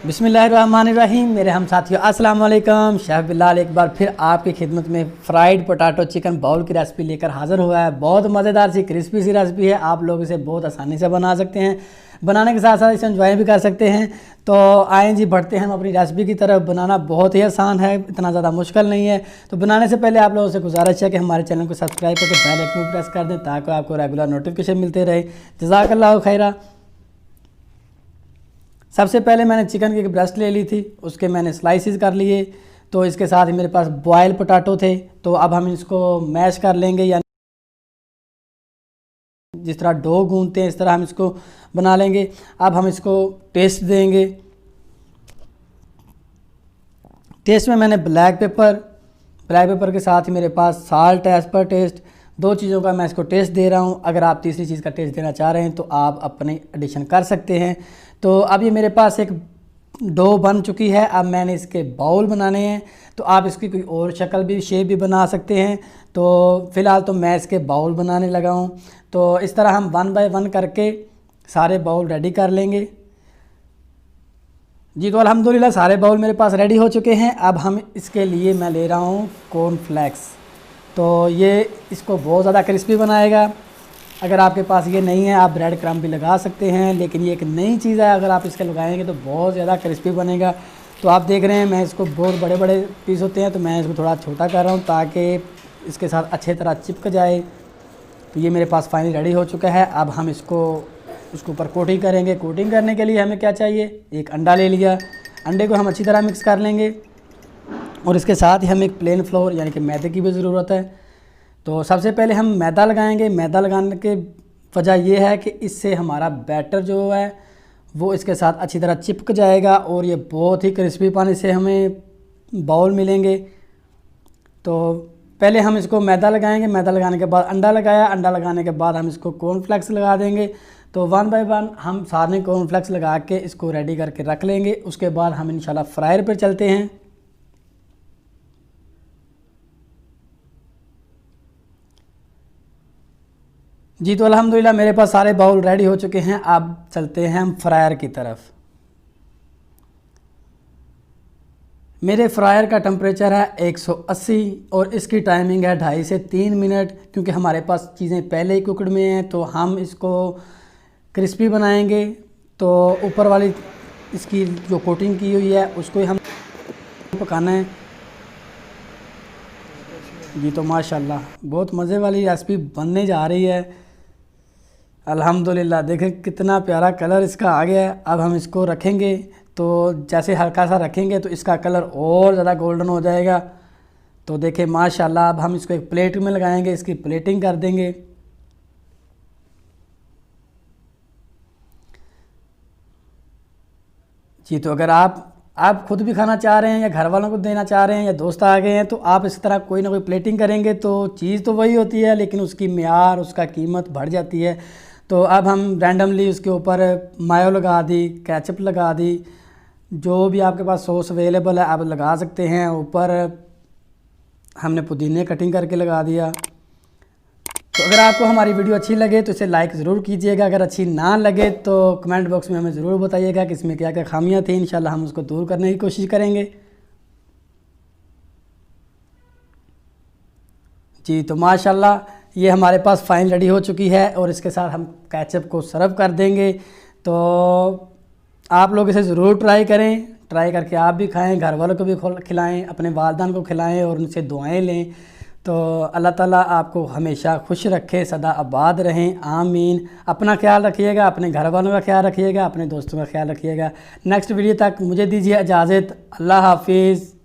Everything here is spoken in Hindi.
बिस्मिल्लाहिर्रहमानिर्रहीम। मेरे हम साथियों अस्सलाम वालेकुम। शेफ़ बिलाल एक बार फिर आपकी खिदमत में फ्राइड पोटैटो चिकन बाउल की रेसिपी लेकर हाज़िर हुआ है। बहुत मज़ेदार सी क्रिस्पी सी रेसिपी है। आप लोग इसे बहुत आसानी से बना सकते हैं, बनाने के साथ साथ इसे एंजॉय भी कर सकते हैं। तो आएँ जी बढ़ते हैं हम अपनी रेसिपी की तरफ। बनाना बहुत ही आसान है, इतना ज़्यादा मुश्किल नहीं है। तो बनाने से पहले आप लोगों से गुजारिश है कि हमारे चैनल को सब्सक्राइब करके बेल आइकन को प्रेस कर दें ताकि आपको रेगुलर नोटिफिकेशन मिलते रहे। जज़ाकल्लाहु खैरा। सबसे पहले मैंने चिकन की एक ब्रेस्ट ले ली थी, उसके मैंने स्लाइसिस कर लिए। तो इसके साथ ही मेरे पास बॉयल पोटैटो थे, तो अब हम इसको मैश कर लेंगे, यानी जिस तरह डो गूंदते हैं इस तरह हम इसको बना लेंगे। अब हम इसको टेस्ट देंगे। टेस्ट में मैंने ब्लैक पेपर के साथ ही मेरे पास साल्ट एज़ पर टेस्ट, दो चीज़ों का मैं इसको टेस्ट दे रहा हूँ। अगर आप तीसरी चीज़ का टेस्ट देना चाह रहे हैं तो आप अपने एडिशन कर सकते हैं। तो अब ये मेरे पास एक डो बन चुकी है। अब मैंने इसके बाउल बनाने हैं, तो आप इसकी कोई और शक्ल भी शेप भी बना सकते हैं। तो फ़िलहाल तो मैं इसके बाउल बनाने लगा हूँ। तो इस तरह हम 1 बाय 1 करके सारे बाउल रेडी कर लेंगे। जी तो अल्हम्दुलिल्लाह सारे बाउल मेरे पास रेडी हो चुके हैं। अब हम इसके लिए मैं ले रहा हूँ कॉर्नफ्लेक्स। तो ये इसको बहुत ज़्यादा क्रिस्पी बनाएगा। अगर आपके पास ये नहीं है आप ब्रेड क्रम्ब भी लगा सकते हैं, लेकिन ये एक नई चीज़ है, अगर आप इसके लगाएंगे तो बहुत ज़्यादा क्रिस्पी बनेगा। तो आप देख रहे हैं मैं इसको बहुत बड़े बड़े पीस होते हैं, तो मैं इसको थोड़ा छोटा कर रहा हूँ ताकि इसके साथ अच्छे तरह चिपक जाए। तो ये मेरे पास फाइनली रेडी हो चुका है। अब हम इसके ऊपर कोटिंग करेंगे। कोटिंग करने के लिए हमें क्या चाहिए, एक अंडा ले लिया। अंडे को हम अच्छी तरह मिक्स कर लेंगे और इसके साथ ही हमें एक प्लेन फ्लोर यानी कि मैदे की भी ज़रूरत है। तो सबसे पहले हम मैदा लगाएंगे। मैदा लगाने के वजह यह है कि इससे हमारा बैटर जो है वो इसके साथ अच्छी तरह चिपक जाएगा और ये बहुत ही क्रिस्पी पानी से हमें बाउल मिलेंगे। तो पहले हम इसको मैदा लगाएंगे, मैदा लगाने के बाद अंडा लगाया, अंडा लगाने के बाद हम इसको कॉर्नफ्लेक्स लगा देंगे। तो 1 बाय 1 हम सारे कॉर्नफ्लेक्स लगा के इसको रेडी करके रख लेंगे। उसके बाद हम इंशाल्लाह फ्रायर पर चलते हैं। जी तो अल्हम्दुलिल्लाह मेरे पास सारे बाउल रेडी हो चुके हैं। अब चलते हैं हम फ्रायर की तरफ। मेरे फ्रायर का टेम्परेचर है 180 और इसकी टाइमिंग है 2.5 से 3 मिनट। क्योंकि हमारे पास चीज़ें पहले ही कुकड़ में हैं तो हम इसको क्रिस्पी बनाएंगे। तो ऊपर वाली इसकी जो कोटिंग की हुई है उसको हम पकाना है। जी तो माशाल्लाह बहुत मज़े वाली रेसिपी बनने जा रही है। अल्हम्दुलिल्लाह देखें कितना प्यारा कलर इसका आ गया है। अब हम इसको रखेंगे, तो जैसे हल्का सा रखेंगे तो इसका कलर और ज़्यादा गोल्डन हो जाएगा। तो देखें माशाल्लाह। अब हम इसको एक प्लेट में लगाएंगे, इसकी प्लेटिंग कर देंगे। जी तो अगर आप खुद भी खाना चाह रहे हैं या घर वालों को देना चाह रहे हैं या दोस्त आ गए हैं तो आप इस तरह कोई ना कोई प्लेटिंग करेंगे तो चीज़ तो वही होती है, लेकिन उसकी मियार उसका कीमत बढ़ जाती है। तो अब हम रैंडमली उसके ऊपर मायो लगा दी, केचप लगा दी, जो भी आपके पास सॉस अवेलेबल है आप लगा सकते हैं। ऊपर हमने पुदीने कटिंग करके लगा दिया। तो अगर आपको हमारी वीडियो अच्छी लगे तो इसे लाइक ज़रूर कीजिएगा। अगर अच्छी ना लगे तो कमेंट बॉक्स में हमें ज़रूर बताइएगा कि इसमें क्या क्या खामियां थी। इंशाल्लाह हम उसको दूर करने की कोशिश करेंगे। जी तो माशाल्लाह ये हमारे पास फाइन रेडी हो चुकी है और इसके साथ हम केचप को सर्व कर देंगे। तो आप लोग इसे ज़रूर ट्राई करें, ट्राई करके आप भी खाएं, घर वालों को भी खिलाएं, अपने वालिदैन को खिलाएं और उनसे दुआएं लें। तो अल्लाह ताला आपको हमेशा खुश रखे, सदा आबाद रहें, आमीन। अपना ख्याल रखिएगा, अपने घर वालों का ख्याल रखिएगा, अपने दोस्तों का ख्याल रखिएगा। नेक्स्ट वीडियो तक मुझे दीजिए इजाज़त। अल्लाह हाफिज़।